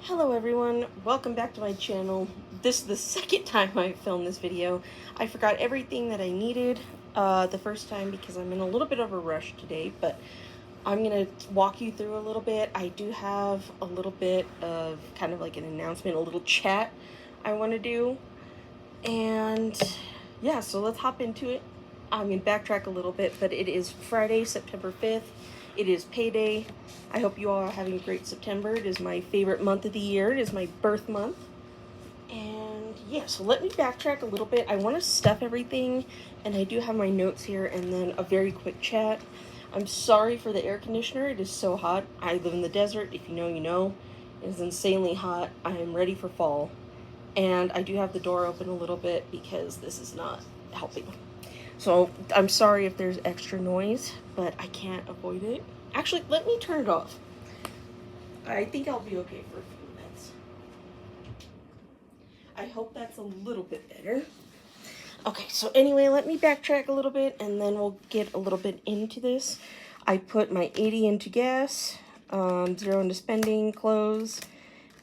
Hello everyone, welcome back to my channel. This is the second time I filmed this video. I forgot everything that I needed the first time because I'm in a little bit of a rush today, but I'm going to walk you through a little bit. I do have a little bit of kind of like an announcement, a little chat I want to do. And yeah, so let's hop into it. I'm going to backtrack a little bit, but it is Friday, September 5th. It is payday. I hope you all are having a great September. It is my favorite month of the year. It is my birth month. And yeah, so let me backtrack a little bit. I want to stuff everything, and I do have my notes here and then a very quick chat. I'm sorry for the air conditioner. It is so hot. I live in the desert. If you know, you know. It is insanely hot. I am ready for fall. And I do have the door open a little bit because this is not helping. So I'm sorry if there's extra noise, but I can't avoid it. Actually, let me turn it off. I think I'll be okay for a few minutes. I hope that's a little bit better. Okay, so anyway, let me backtrack a little bit and then we'll get a little bit into this. I put my 80 into gas, 0 into spending, clothes,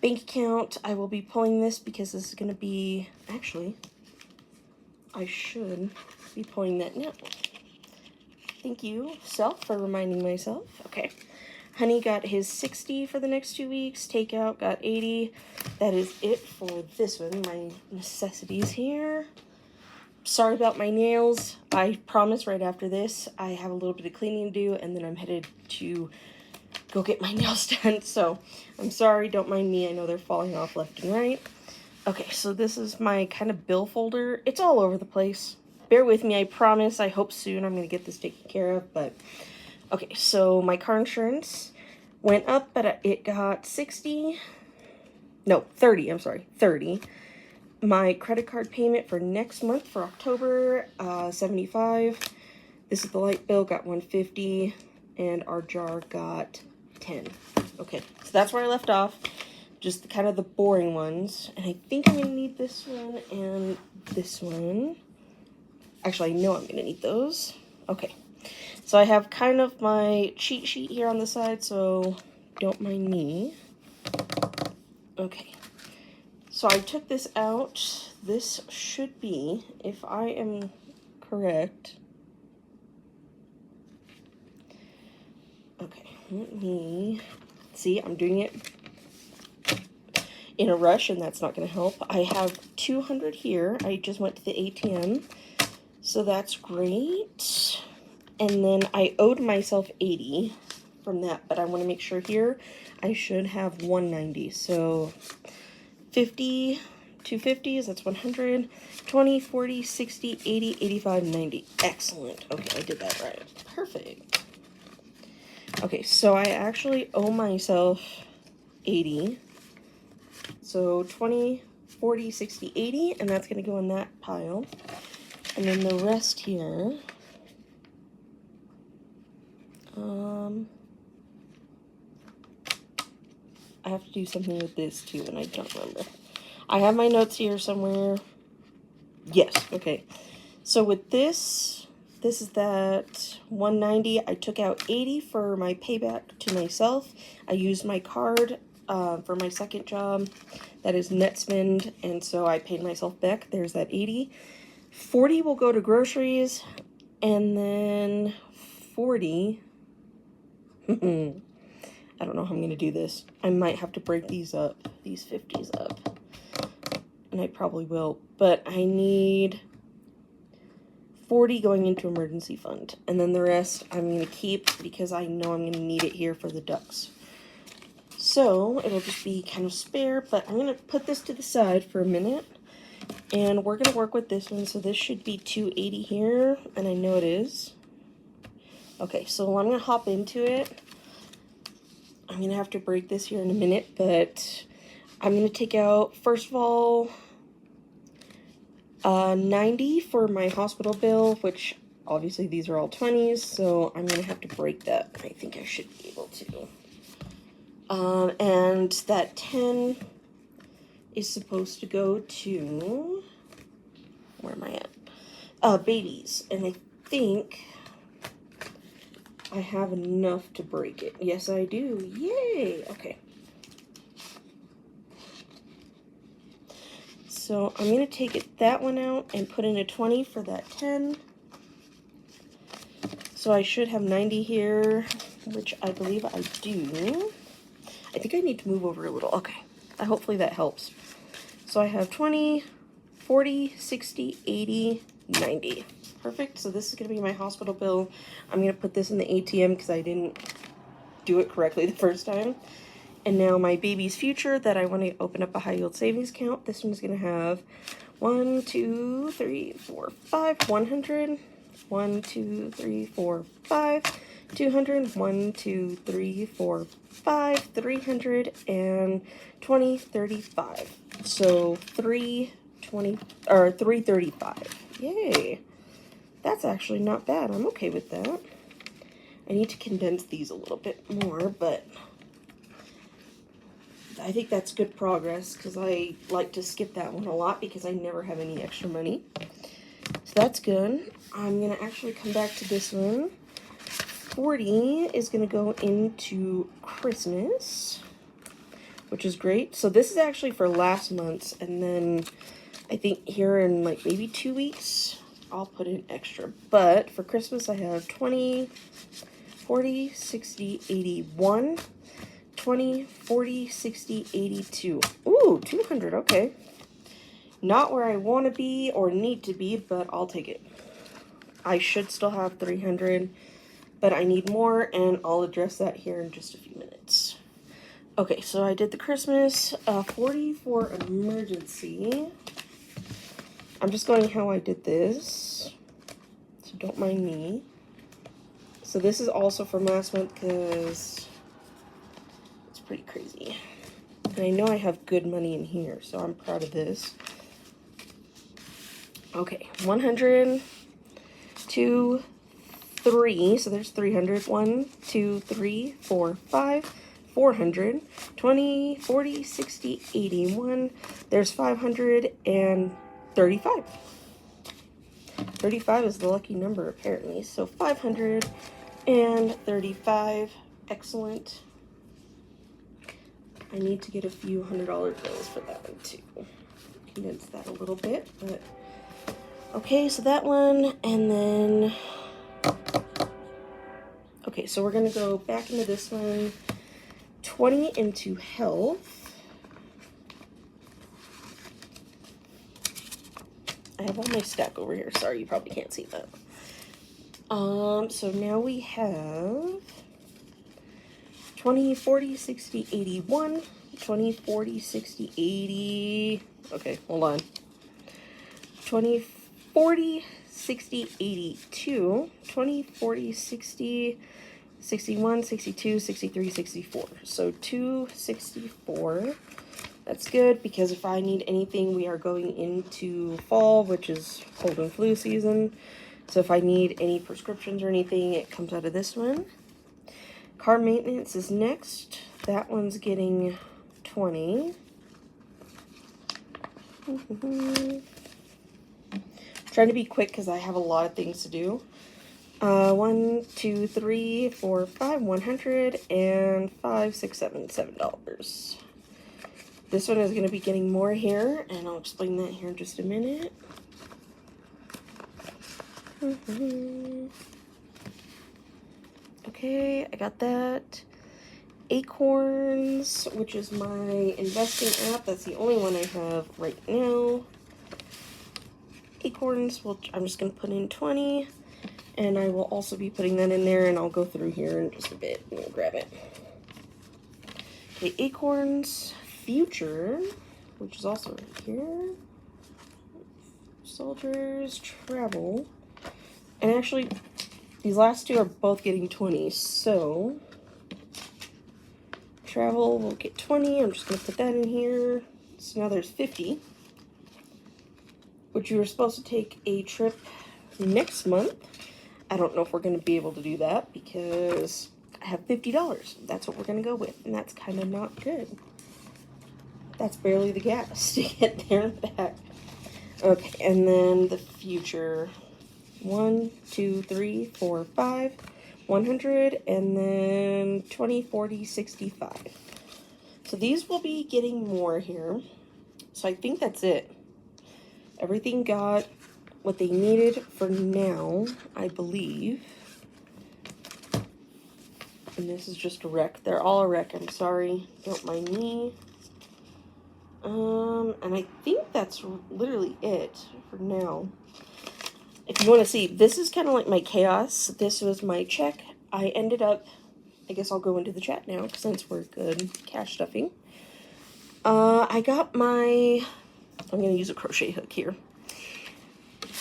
bank account. I will be pulling this because this is going to be, actually, I should be pulling that now. Thank you, self, for reminding myself. Okay. Honey got his 60 for the next 2 weeks. Takeout got 80. That is it for this one. My necessities here. Sorry about my nails. I promise right after this, I have a little bit of cleaning to do, and then I'm headed to go get my nails done. So I'm sorry. Don't mind me. I know they're falling off left and right. Okay, so this is my kind of bill folder. It's all over the place. Bear with me, I promise. I hope soon I'm going to get this taken care of. But okay, so my car insurance went up, but it got 30. I'm sorry, 30. My credit card payment for next month, for October, 75. This is the light bill, got 150. And our jar got 10. Okay, so that's where I left off. Just kind of the boring ones. And I think I'm going to need this one and this one. Actually, I know I'm going to need those. Okay. So I have kind of my cheat sheet here on the side, so don't mind me. Okay. So I took this out. This should be, if I am correct. Okay. Let me see. I'm doing it in a rush, and that's not going to help. I have 200 here. I just went to the ATM. So that's great. And then I owed myself 80 from that, but I want to make sure here I should have 190. So 50, 250s, that's 100, 20, 40, 60, 80, 85, 90. Excellent. Okay, I did that right. Perfect. Okay, so I actually owe myself 80. So 20, 40, 60, 80, and that's going to go in that pile. And then the rest here, I have to do something with this too, and I don't remember. I have my notes here somewhere. Yes, okay. So with this is that 190. I took out 80 for my payback to myself. I used my card for my second job. That is net spend, and so I paid myself back. There's that 80. 40 will go to groceries, and then 40, I don't know how I'm going to do this. I might have to break these up, these 50s up, and I probably will, but I need 40 going into emergency fund, and then the rest I'm going to keep because I know I'm going to need it here for the ducks. So it'll just be kind of spare, but I'm going to put this to the side for a minute. And we're going to work with this one, so this should be 280 here, and I know it is. Okay, so I'm going to hop into it. I'm going to have to break this here in a minute, but I'm going to take out, first of all, 90 for my hospital bill, which obviously these are all 20s, so I'm going to have to break that. I think I should be able to. And that 10 is supposed to go to, where am I at? Babies. And I think I have enough to break it. Yes, I do. Yay! Okay. So I'm going to take that one out and put in a 20 for that 10. So I should have 90 here, which I believe I do. I think I need to move over a little. Okay, hopefully that helps. So I have 20, 40, 60, 80, 90. Perfect. So this is going to be my hospital bill. I'm going to put this in the ATM because I didn't do it correctly the first time. And now my baby's future that I want to open up a high yield savings account. This one's going to have 1, 2, 3, 4, 5, 100. 1, 2, 3, 4, 5, 200, 1, 2, 3, 4, 5, 300, and 20, 35. So 320 or 335. Yay. That's actually not bad. I'm okay with that. I need to condense these a little bit more, but I think that's good progress because I like to skip that one a lot because I never have any extra money. So that's good. I'm going to actually come back to this one. 40 is going to go into Christmas, which is great. So this is actually for last month's, and then I think here in like maybe 2 weeks, I'll put in extra. But for Christmas, I have 20, 40, 60, 81, 20, 40, 60, 82. Ooh, 200, okay. Not where I want to be or need to be, but I'll take it. I should still have 300, but I need more, and I'll address that here in just a few minutes. Okay, so I did the Christmas, 40 for emergency. I'm just going how I did this, so don't mind me. So this is also from last month because it's pretty crazy. And I know I have good money in here, so I'm proud of this. Okay, 100, 2, 3, so there's 300. 1, 2, 3, 4, 5, 400, 20, 40, 60, 81. There's 535. 35 is the lucky number, apparently. So 535. Excellent. I need to get a few $100 bills for that one, too. Condense that a little bit, but... Okay, so that one, and then... Okay, so we're going to go back into this one. 20 into health. I have all my stack over here. Sorry, you probably can't see that. So now we have 20, 40, 60, 81. 20, 40, 60, 80. Okay, hold on. 20, 40, 60, 82, 20, 40, 60, 61, 62, 63, 64. So 264. That's good because if I need anything, we are going into fall, which is cold and flu season. So if I need any prescriptions or anything, it comes out of this one. Car maintenance is next. That one's getting 20. Trying to be quick because I have a lot of things to do. 1, 2, 3, 4, 5, 100, and 5, 6, 7, $7. This one is going to be getting more here, and I'll explain that here in just a minute. Okay, I got that. Acorns, which is my investing app. That's the only one I have right now. Acorns, I'm just going to put in 20, and I will also be putting that in there, and I'll go through here in just a bit and we'll grab it. Okay, Acorns, Future, which is also right here. Soldiers, Travel, and actually, these last two are both getting 20, so Travel will get 20. I'm just going to put that in here. So now there's 50. Which you were supposed to take a trip next month. I don't know if we're going to be able to do that because I have $50. That's what we're going to go with, and that's kind of not good. That's barely the gas to get there and back. Okay, and then the future. 1, 2, 3, 4, 5, 100, and then 20, 40, 65. So these will be getting more here. So I think that's it. Everything got what they needed for now, I believe. And this is just a wreck. They're all a wreck. I'm sorry. Don't mind me. And I think that's literally it for now. If you want to see, this is kind of like my chaos. This was my check. I ended up, I guess I'll go into the chat now since we're good cash stuffing. I got my, I'm going to use a crochet hook here.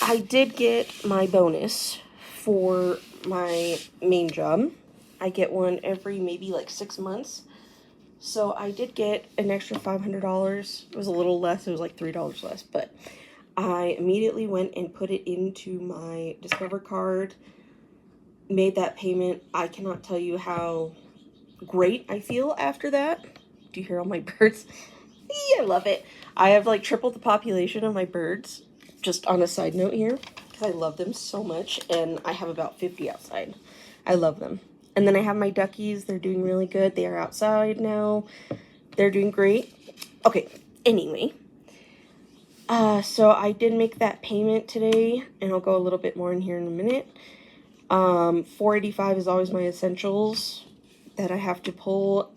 I did get my bonus for my main job. I get one every maybe like 6 months. So I did get an extra $500. It was a little less. It was like $3 less. But I immediately went and put it into my Discover card. Made that payment. I cannot tell you how great I feel after that. Do you hear all my birds? I love it. I have like tripled the population of my birds. Just on a side note here. Because I love them so much. And I have about 50 outside. I love them. And then I have my duckies. They're doing really good. They are outside now. They're doing great. Okay, anyway. So I did make that payment today. And I'll go a little bit more in here in a minute. $4.85 is always my essentials that I have to pull.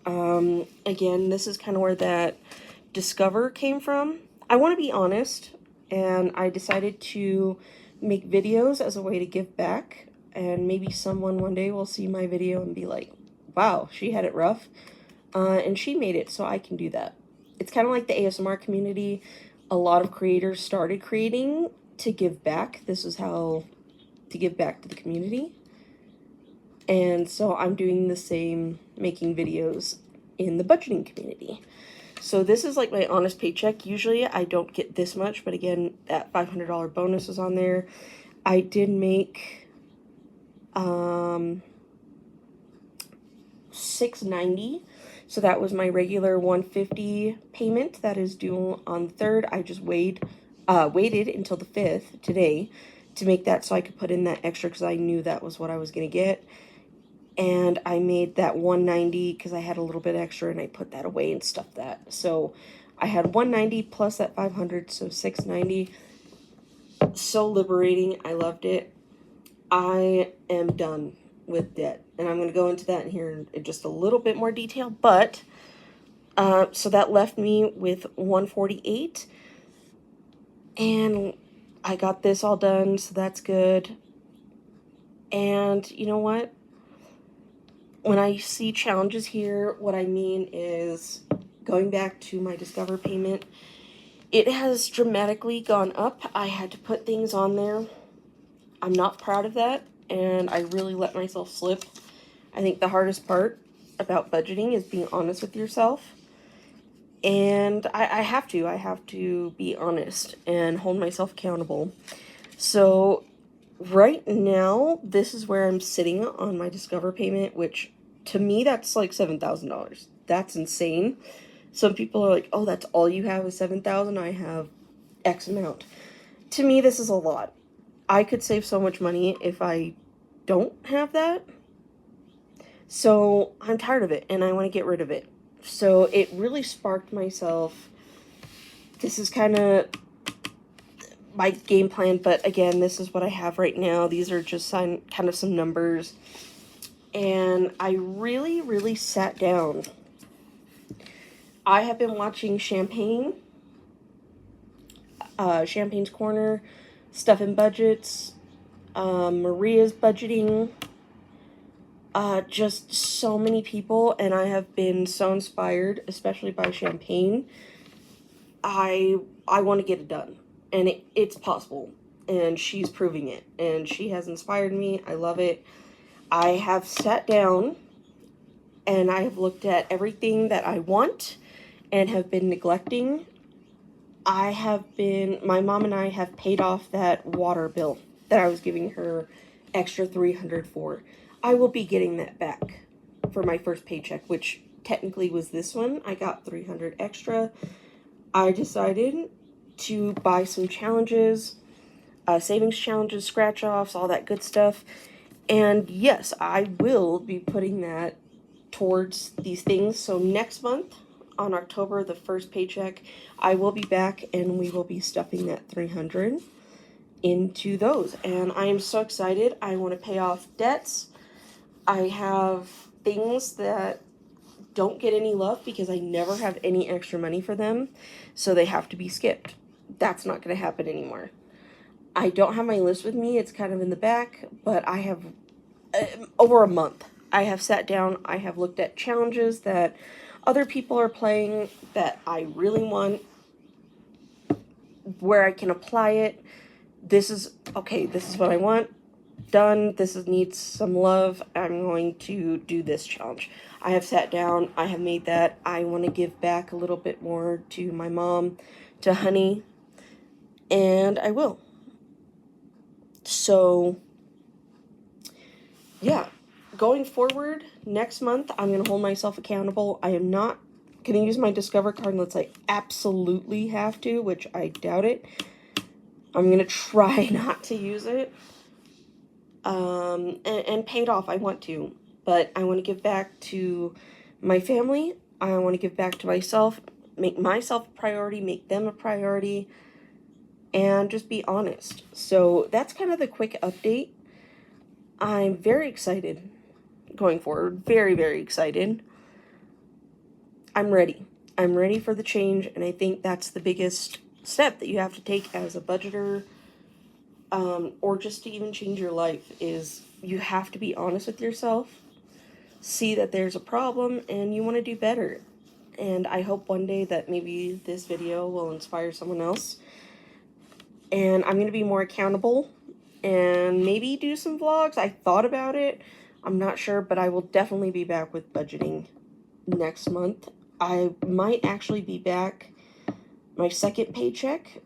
Again, this is kind of where that Discover came from. I want to be honest. And I decided to make videos as a way to give back. And maybe someone one day will see my video and be like, wow, she had it rough. And she made it, so I can do that. It's kind of like the ASMR community. A lot of creators started creating to give back. This is how to give back to the community. And so I'm doing the same, making videos in the budgeting community. So this is like my honest paycheck. Usually I don't get this much, but again, that $500 bonus is on there. I did make $690, so that was my regular $150 payment that is due on the 3rd. I just waited until the 5th today to make that so I could put in that extra because I knew that was what I was going to get. And I made that $190 because I had a little bit extra and I put that away and stuffed that. So I had $190 plus that $500, so $690. So liberating. I loved it. I am done with debt. And I'm going to go into that in here in just a little bit more detail. But, so that left me with $148. And I got this all done, so that's good. And you know what? When I see challenges here, what I mean is going back to my Discover payment. It has dramatically gone up. I had to put things on there. I'm not proud of that, and I really let myself slip. I think the hardest part about budgeting is being honest with yourself. And I have to be honest and hold myself accountable. So right now, this is where I'm sitting on my Discover payment, which to me, that's like $7,000. That's insane. Some people are like, oh, that's all you have is $7,000. I have X amount. To me, this is a lot. I could save so much money if I don't have that. So I'm tired of it and I want to get rid of it. So it really sparked myself. This is kind of my game plan, but again, this is what I have right now. These are just kind of some numbers. And I really, really sat down. I have been watching Champagne's Corner, Stuff and Budgets, Maria's Budgeting, just so many people, and I have been so inspired, especially by Champagne. I want to get it done, and it's possible, and she's proving it, and she has inspired me. I love it. I have sat down, and I have looked at everything that I want, and have been neglecting. My mom and I have paid off that water bill that I was giving her extra $300 for. I will be getting that back for my first paycheck, which technically was this one. I got $300 extra. I decided to buy some challenges, savings challenges, scratch offs, all that good stuff. And yes, I will be putting that towards these things. So next month, on October, the first paycheck, I will be back and we will be stuffing that 300 into those. And I am so excited. I want to pay off debts. I have things that don't get any love because I never have any extra money for them, so they have to be skipped. That's not going to happen anymore. I don't have my list with me. It's kind of in the back, but I have over a month. I have sat down, I have looked at challenges that other people are playing that I really want, where I can apply it. This is, okay, this is what I want. Done. This needs some love. I'm going to do this challenge. I have sat down. I have made that. I want to give back a little bit more to my mom, to Honey, and I will. So, yeah. Going forward, next month, I'm going to hold myself accountable. I am not going to use my Discover card unless I absolutely have to, which I doubt it. I'm going to try not to use it. And pay it off. I want to. But I want to give back to my family. I want to give back to myself. Make myself a priority. Make them a priority. And just be honest. So that's kind of the quick update. I'm very excited going forward. Very, very excited. I'm ready. I'm ready for the change. And I think that's the biggest step that you have to take as a budgeter. Or just to even change your life, is you have to be honest with yourself, see that there's a problem, and you want to do better. And I hope one day that maybe this video will inspire someone else. And I'm going to be more accountable and maybe do some vlogs. I thought about it. I'm not sure, but I will definitely be back with budgeting next month. I might actually be back my second paycheck.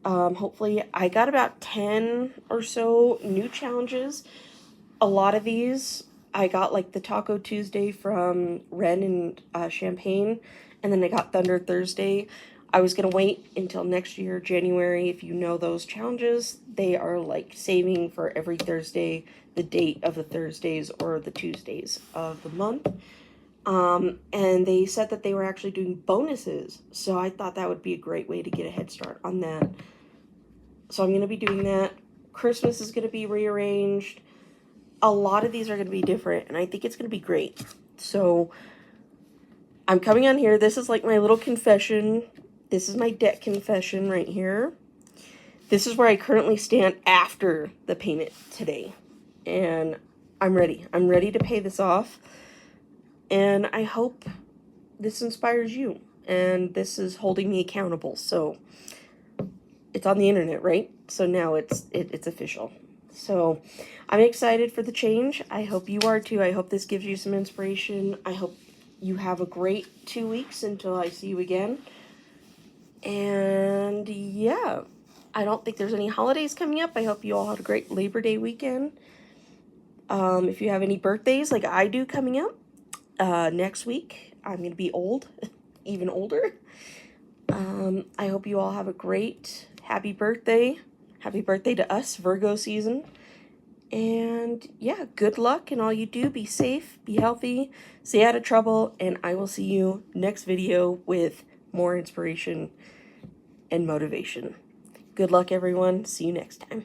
Hopefully, I got about 10 or so new challenges. A lot of these, I got like the Taco Tuesday from Ren and Champagne, and then I got Thunder Thursday. I was going to wait until next year, January. If you know those challenges, they are like saving for every Thursday, the date of the Thursdays or the Tuesdays of the month. And they said that they were actually doing bonuses, so I thought that would be a great way to get a head start on that. So I'm going to be doing that. Christmas is going to be rearranged. A lot of these are going to be different, and I think it's going to be great. So I'm coming on here. This is like my little confession. This is my debt confession right here. This is where I currently stand after the payment today. And I'm ready. I'm ready to pay this off. And I hope this inspires you. And this is holding me accountable. So it's on the internet, right? So now it's official. So I'm excited for the change. I hope you are too. I hope this gives you some inspiration. I hope you have a great 2 weeks until I see you again. And yeah, I don't think there's any holidays coming up. I hope you all had a great Labor Day weekend. If you have any birthdays like I do coming up next week, I'm going to be old, even older. I hope you all have a great, happy birthday. Happy birthday to us, Virgo season. And yeah, good luck in all you do. Be safe, be healthy, stay out of trouble, and I will see you next video with more inspiration and motivation. Good luck, everyone. See you next time.